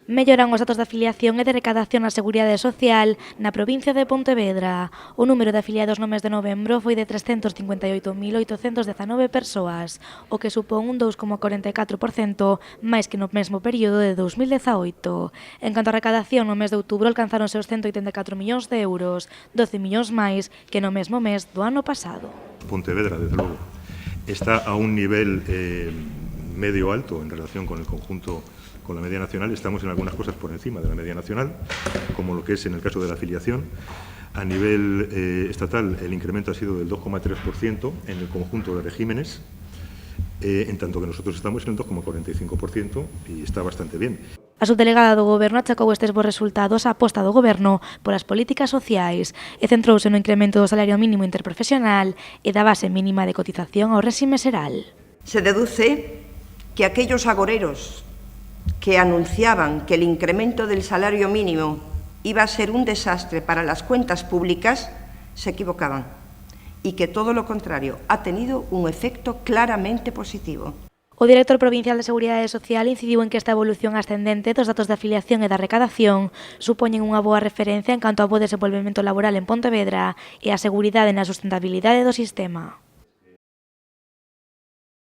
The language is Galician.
Melloran os datos de afiliación e de recadación na Seguridade Social na provincia de Pontevedra. O número de afiliados no mes de novembro foi de 358.819 persoas, o que supón un 2,44% máis que no mesmo período de 2018. En canto á recadación, no mes de outubro alcanzáronse os 184 millóns de euros, 12 millóns máis que no mesmo mes do ano pasado. Pontevedra, desde logo, está a un nivel medio alto en relación con el conjunto, con la media nacional. Estamos en algunas cosas por encima de la media nacional, como lo que es en el caso de la afiliación. A nivel estatal, el incremento ha sido del 2,3% en el conjunto de regímenes, en tanto que nosotros estamos en el 2,45% y está bastante bien. A subdelegada do Goberno achacou estes bons resultados á aposta do Goberno polas políticas sociais e centrouse no incremento do salario mínimo interprofesional e da base mínima de cotización ao réxime xeral. Se deduce que aquellos agoreros que anunciaban que el incremento del salario mínimo iba a ser un desastre para las cuentas públicas, se equivocaban, y que todo lo contrario ha tenido un efecto claramente positivo. O director provincial de Seguridade Social incidiu en que esta evolución ascendente dos datos de afiliación e da recadación supoñen unha boa referencia en canto ao bo desenvolvemento laboral en Pontevedra e a seguridade na sustentabilidade do sistema.